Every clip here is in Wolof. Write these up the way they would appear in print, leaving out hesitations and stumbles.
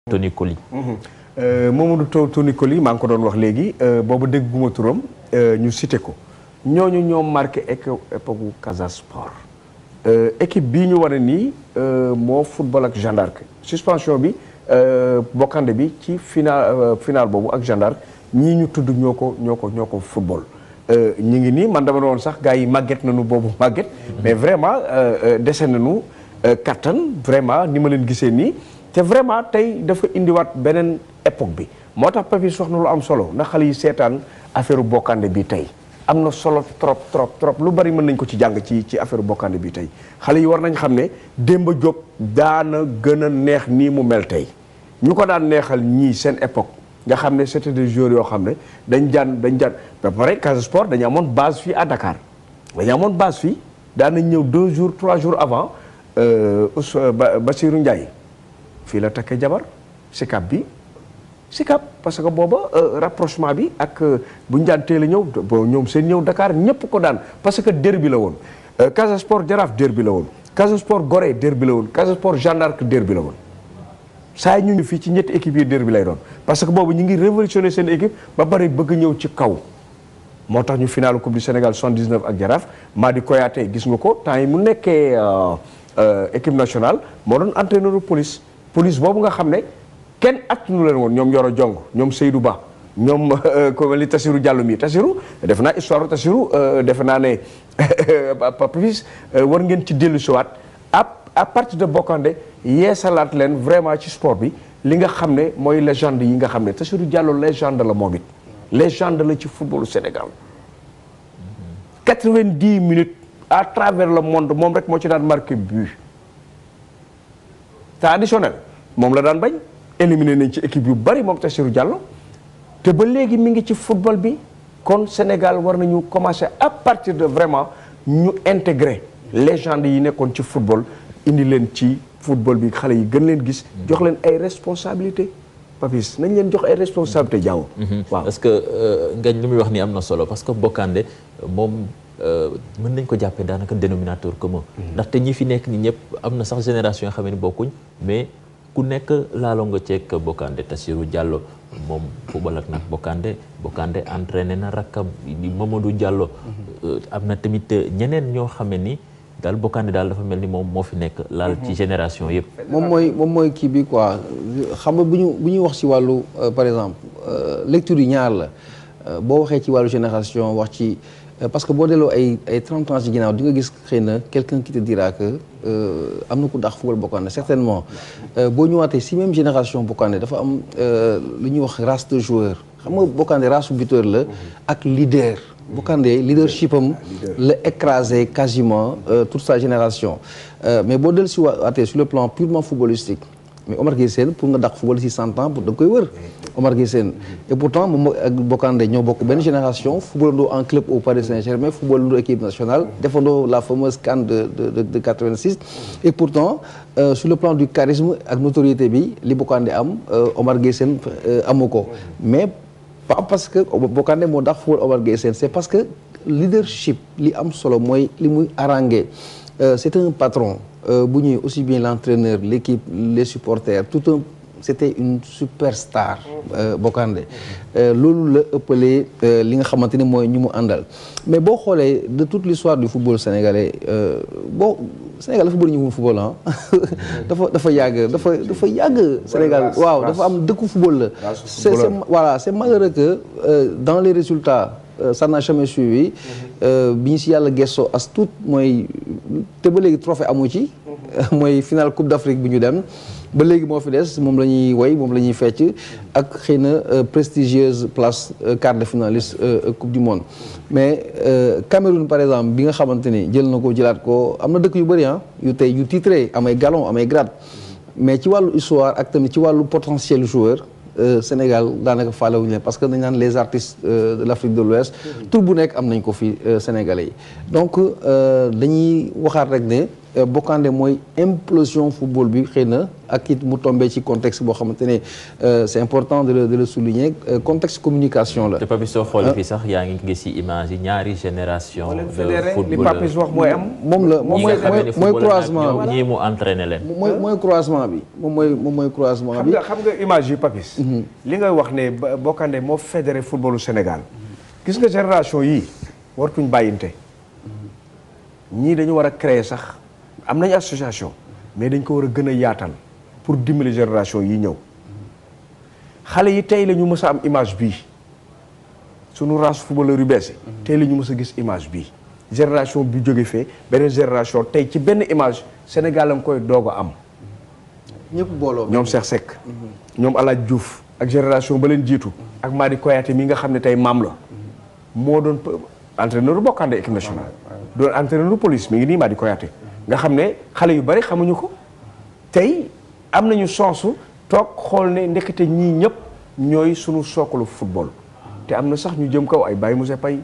Tony Coly. Mamadou Tony Coly maa ngi ko doon wax léegi boobu dégg guma turam ñu cité ko ñooñu ñoo marqué époque Casa Sport équipe bii ñu war a nii moo football ak Jeanne d'Arc suspension bi bokkande bi ci final boobu ak Jeanne d'Arc ñii ñu tudd ñoo ko football ñi ngi nii man dama doon sax gars yi màgget nañu boobu màgget mais vraiment dese nañu kattan vraiment ni ma leen gisee nii te vraiment tey dafa indiwaat beneen époque bi moo tax Papis wax na lu am solo na xale yi seetaan affaire bokkande bi tey am na solo trop lu bari mën nañ ko ci jàng ci affaire bokkande bi tey xale yi war nañ xam ne Demba Diop daana gën a neex nii mu mel tey ñu ko daan neexal ñii seen époque nga xam ne c'était des joueurs yoo xam ne dañ jaan ba pare Casa Sport dañu amoon base fii à Dakar dañu amoon base fii daan nañ ñëw 2 jours 3 jours avant Bassirou Ndiaye fii la takkee jabar Sicap parce que booba rapprochement bi ak bu ñu daan teel a ñëw bon ñoom seen ñëw Dakar ñëpp ko daan parce que derby la woon Casa Sport Jaraaf derby la woon Casa Sport Gorée derby la woon Casa Sport Jeanne d'Arc derby la woon saa ñu fii ci ñetti équipes yi derby lay doon parce que boobu ñu ngi révolutionner seen équipe ba bari bëgg ñëw ci kaw moo tax ñu final Coupe du Sénégal 79 ak Jaraaf Madi Koyaté gis nga ko temps yi mu nekkee équipe nationale moo doon entraîneur police boobu nga xam ne kenn attanu leen woon ñoom Yoro Jong ñoom Seydou Ba ñoom ko li Tassirou Diallo mi Tassirou defe naa histoire Tassirou defe naa ne Papis war ngeen ci dellu siwaat à partir de Bokandé yeesalaat leen vraiment ci sport bi li nga xam ne mooy légende yi nga xam ne Tassirou Diallo légende la moom it légende la ci footballu Sénégal 90 minutes à travers le monde moom rek moo ci daan marqué but te additionnel moom la daan bañ éliminé nañ ci équipe yu bari moom Tassirou Diallo te ba léegi mi ngi ci football bi kon Sénégal war nañu commencer à partir de vraiment ñu intégrer légende yi nekkoon ci football indi leen ci football bi xale yi gën leen gis jox leen ay responsabilités Papis nañ leen jox ay responsabilités jaaw waaw parce que ngañ lu muy wax ni am na solo parce que Bokandé moom mën nañ ko jàppee daanaka dénominateur commun ndaxte ñi fi nekk ni ñëpp am na sax génération yoo xam ne bokkuñ mais ku nekk laaloo nga ceeg Bokandé Tassirou Diallo moom football ak nag Bokandé entraîné na rakkam di Mamadou Diallo am na tamit ñeneen ñoo xam ne ni daal Bokandé daal dafa mel ni moom moo fi nekk laal ci génération yëpp moom mooy kii bi quoi xam nga bu ñuy wax ci wàllu par exemple lecture yi ñaar la boo waxee ci wàllu génération wax ci parce que boo delloo ay 30 ans ci ginnaaw di nga gis xëy na quelqu'un qui te dira que am na ku dàq football Bokandé certainement boo ñëwaatee si même génération Bokandé dafa am lu ñuy wax race de joueur xam nga Bokandé race buteur la ak leader Bokandé leadership am la écrasé quasiment toute sa génération mais boo dellu si waatee sur le plan purement footballistique mais Omar Gueye Sène pour nga dàq football si 100 ans pour da nga koy wër Omar Gueye Sène et pourtant moom ak Bokandé ñoo bokk benn génération footballandoo en club au Paris Saint-Germain footballandoo équipe nationale defandoo la fameuse CAN de 86 et pourtant sur le plan du charisme ak notoriété bi li Bokandé am Omar Gueye Sène amu ko mais pas parce que Bokandé moo dàq football Omar Gueye Sène c'est parce que leadership li am solo mooy li muy harangué c'est un patron bu ñuy aussi bien l'entraîneur l'équipe les supporters c'était une superstar Bokandé loolu la ëppalee li nga xamante ni mooy ñu mu àndal mais boo xoolee de toute l'histoire du football sénégalais Sénégal dafa bëri ñu mu football dafa yàgg Sénégal waaw dafa am dëkku football la c'est malheureux que dans les résultats ça n'a jamais suivi bi ñu si yàlla gëstoo as tuut mooy te ba léegi trophée amu ci mooy finale Coupe d'Afrique bi ñu dem ba léegi moo fi des moom la ñuy woy moom la ñuy fecc ak xëy na prestigieuse place quart de finaliste Coupe du Monde mais Cameroun par exemple bi nga xamante ni jël na ko jëlaat ko am na dëkk yu bëri yu titré amay galon amay grade mais ci wàllu histoire ak tamit ci wàllu potentiel joueur Sénégal daanaka faalewuñu leen parce que dañ naan les artistes de l'Afrique de l'Ouest tur bu nekk am nañ ko fi sénégalais yi donc dañuy waxaat rek ne Bokandé mooy implosion football bi xëy na ak it mu tombé ci contexte boo xamante ne c'est important de le souligner contexte communication la. te Papis soo xoolee fii sax yaa ngi gis ci image yi ñaari génération de football li Papis wax mooy am. moom mooy croisement bi ñii mu entraîné leen. mooy croisement bi moom mooy croisement bi. xam nga image yi Papis. li ngay wax ne Bokandé moo fédéré footballu Sénégal. gis nga génération yii wartuñ bàyyinte ñii dañu war a créer sax am nañu association mais dañ ko war a gën a yaatal pour dimbali génération yi ñëw xale yi tey la ñu mës a am image bii sunu race footballeur yu bees tey la ñu mës a gis image bii génération bi jóge fee beneen génération tey ci benn image Sénégal la nga koy doog a am. ñëpp booloo ñoom Cheikh Seck. ñoom El Hadj Diouf ak génération ba leen jiitu. ak Madi Koyaté mi nga xam ne tey maam la. moo doon entraîneur Bokandé équipe nationale. doon entraîneur police mi ngi nii Madi Koyaté. nga xam ne xale yu bari xamuñu ko. tey am nañu chance toog xool ne ndekete ñii ñëpp ñooy sunu sookalu football. te am na sax ñu jëm kaw ay Baye Moussa Paye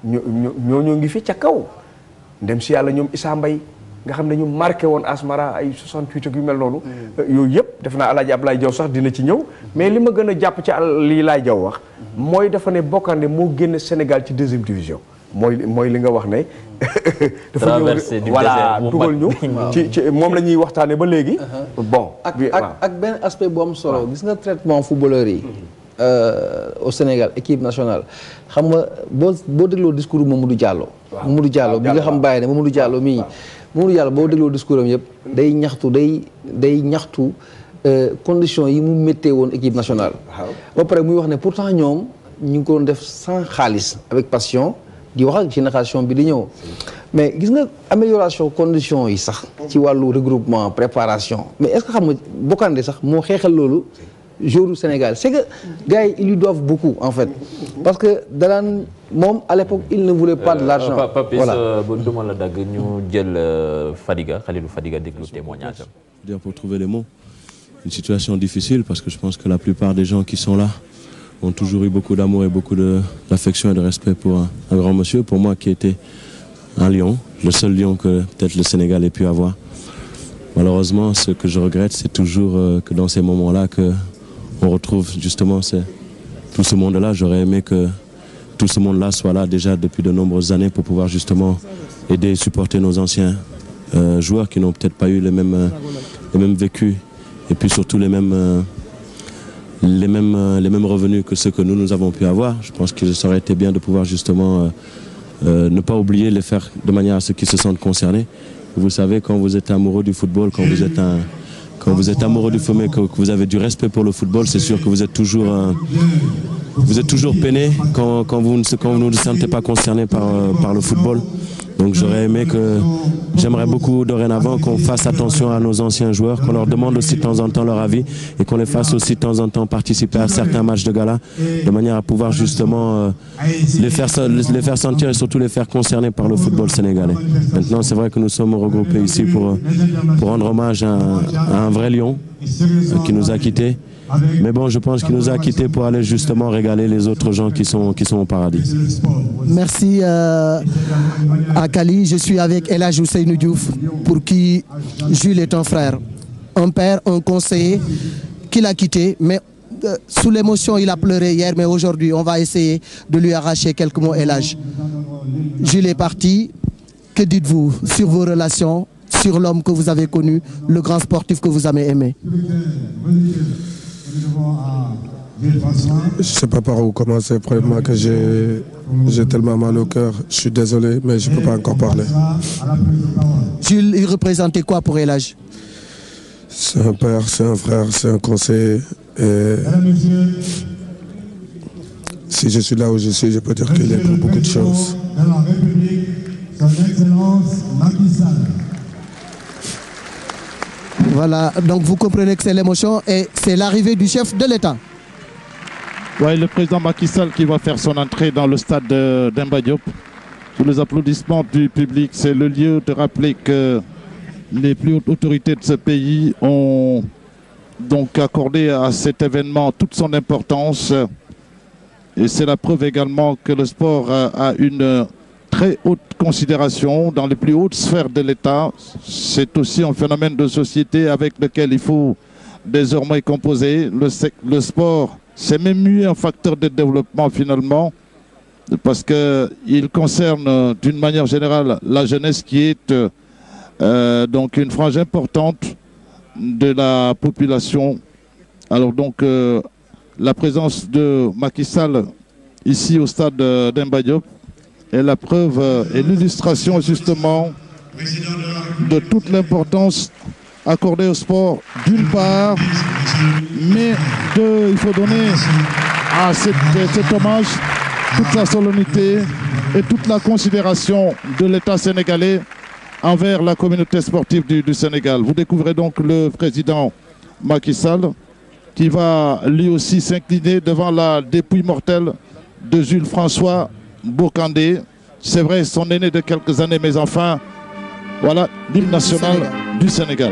ñoo ngi fi ca kaw. ndem si yàlla ñoom Issa Mbaye nga xam ne ñu marqué woon Asmara ay 68 ak yu mel noonu. yooyu yëpp def naa El Hadj Abdoulaye Diaw sax dina ci ñëw. mais li ma gën a jàpp ci lii Laye Diaw wax. mooy dafa ne Bokandé moo génne Sénégal ci 2e division. mooy li nga wax ne. dafa ñëw voilà dugal ñu. ci moom la ñuy waxtaanee ba léegi. bon ak benn aspect bu am solo gis nga traitement footballeur yi. au Sénégal équipe nationale xam nga boo dégloo discours Mamadou Diallo. Mamadou Diallo bi nga xam bàyyi ne Mamadou Diallo mii. Mamadou Diallo boo dégloo discours am yëpp day ñaxtu conditions yi mu méttee woon équipe nationale. ba pare muy wax ne pourtant ñoom ñu ngi ko doon def sans xaalis avec passion di wax ak génération bi di ñëw. mais gis nga amélioration conditions yi sax. ci wàllu regroupement préparation mais est-ce que xam nga Bokandé sax moo xeexal loolu. jour du Sénégal c'est que gars yi ils lui doivent beaucoup en fait parce que danaan moom à l'époque il ne voulait pas de l'argent. Voilà. bu duma la dagg ñu jël Fadiga Khalilou Fadiga déglu témoignage am. Dire pour trouver les mots, une situation difficile parce que je pense que la plupart des gens qui sont là ont toujours eu beaucoup d'amour et beaucoup d'affection et de respect pour un grand monsieur, pour moi qui était un lion, le seul lion que peut-être le Sénégal ait pu avoir. Malheureusement, ce que je regrette, c'est toujours que dans ces moments-là on retrouve justement tout ce monde-là. J'aurais aimé que tout ce monde-là soit là déjà depuis de nombreuses années pour pouvoir justement aider et supporter nos anciens joueurs qui n'ont peut-être pas eu les mêmes vécus et puis surtout les mêmes revenus que ceux que nous avons pu avoir. Je pense que ça aurait été bien de pouvoir justement ne pas oublier les faire de manière à ce qu'ils se sentent concernés. Vous savez, quand vous êtes amoureux du football, quand vous êtes amoureux du football, que vous avez du respect pour le football, c'est sûr que vous êtes toujours peiné quand vous ne vous sentez pas concerné par le football. Donc j'aimerais beaucoup dorénavant qu'on fasse attention à nos anciens joueurs, qu'on leur demande aussi de temps en temps leur avis et qu'on les fasse aussi de temps en temps participer à certains matchs de gala de manière à pouvoir justement les faire sentir et surtout les faire concerner par le football sénégalais. Maintenant, c'est vrai que nous sommes regroupés ici pour rendre hommage à un vrai lion qui nous a quittés. Mais bon, je pense qu'il nous a quittés pour aller justement régaler les autres gens qui sont au paradis. Merci à Kali. Je suis avec El Hadj Ousseynou Diouf, pour qui Jules est un frère, un père, un conseiller qu'il a quitté. Mais sous l'émotion, il a pleuré hier, mais aujourd'hui, on va essayer de lui arracher quelques mots. El Hadj, Jules est parti. Que dites-vous sur vos relations, sur l'homme que vous avez connu, le grand sportif que vous avez aimé? Je ne sais pas par où commencer. Probablement que j'ai tellement mal au cœur. Je suis désolé, mais je ne peux pas encore parler. Jules, il représentait quoi pour El Hadj? C'est un père, c'est un frère, c'est un conseiller. Et si je suis là où je suis, je peux dire qu'il est pour beaucoup de choses. Voilà, donc vous comprenez que c'est l'émotion et c'est l'arrivée du chef de l'État. Oui, le président Macky Sall qui va faire son entrée dans le stade d'Emba Diop. Sous les applaudissements du public, c'est le lieu de rappeler que les plus hautes autorités de ce pays ont donc accordé à cet événement toute son importance. Et c'est la preuve également que le sport a une très haute considération dans les plus hautes sphères de l'État. C'est aussi un phénomène de société avec lequel il faut désormais composer. Le sport, c'est même mieux un facteur de développement finalement, parce qu'il concerne d'une manière générale la jeunesse qui est donc une frange importante de la population. Alors donc la présence de Macky Sall ici au stade Demba Diop est la preuve et l'illustration justement de toute l'importance accordée au sport d'une part, mais il faut donner à cet hommage toute la solennité et toute la considération de l'État sénégalais envers la communauté sportive du Sénégal. Vous découvrez donc le président Macky Sall qui va lui aussi s'incliner devant la dépouille mortelle de Jules François Bocandé. C'est vrai, son aîné de quelques années, mais enfin, voilà l'hymne national du Sénégal.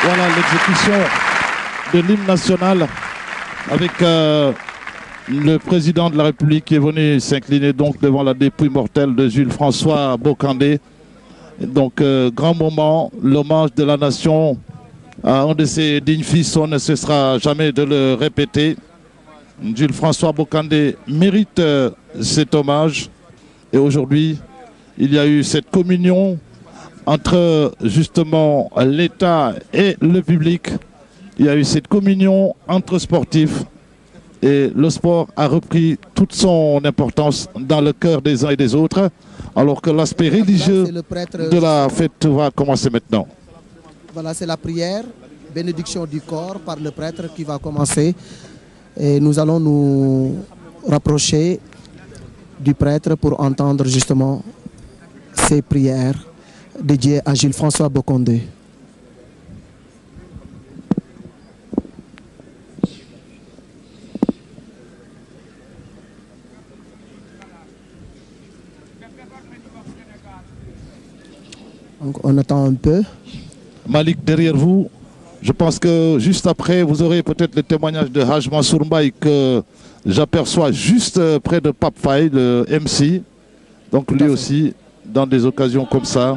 Voilà l'exécution de l'hymne national avec le président de la République qui est venu s'incliner donc devant la dépouille mortelle de Jules François Bocandé. Donc grand moment, l'hommage de la nation à un de ses dignes fils, on ne cessera jamais de le répéter. Jules François Bocandé mérite cet hommage et aujourd'hui il y a eu cette communion entre justement l'État et le public. Il y a eu cette communion entre sportifs et le sport a repris toute son importance dans le cœur des uns et des autres, alors que l'aspect religieux de la fête va commencer maintenant. Voilà, c'est la prière, bénédiction du corps par le prêtre qui va commencer. Et nous allons nous rapprocher du prêtre pour entendre justement ces prières dédiées à Jules François Bocandé. Donc on attend un peu. Malik, derrière vous, je pense que juste après, vous aurez peut-être le témoignage de Haj Mansour Mbaye que j'aperçois juste près de Pape Faye, le MC. Donc lui aussi, dans des occasions comme ça.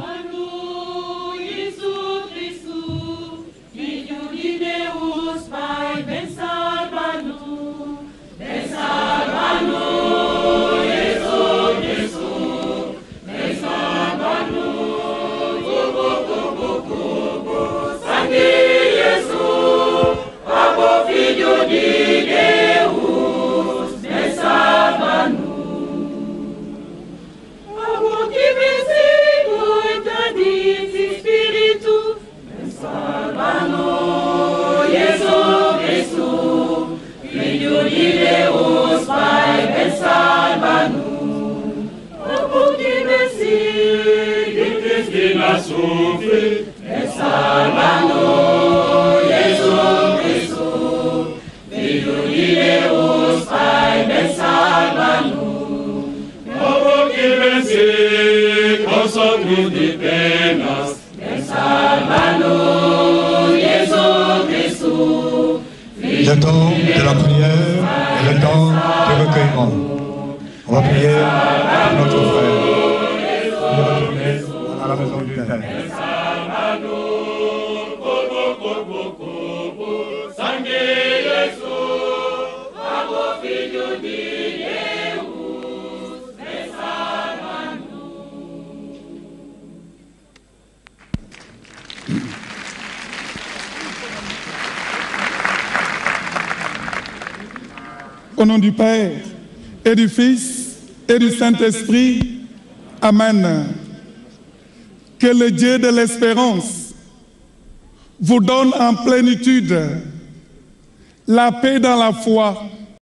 Le temps de la prière et le temps du recueillement. On va prier pour notre frère. On va retourner à la maison du Père. Au nom du Père et du Fils et du Saint-Esprit. Amen. Que le Dieu de l'espérance vous donne en plénitude la paix dans la foi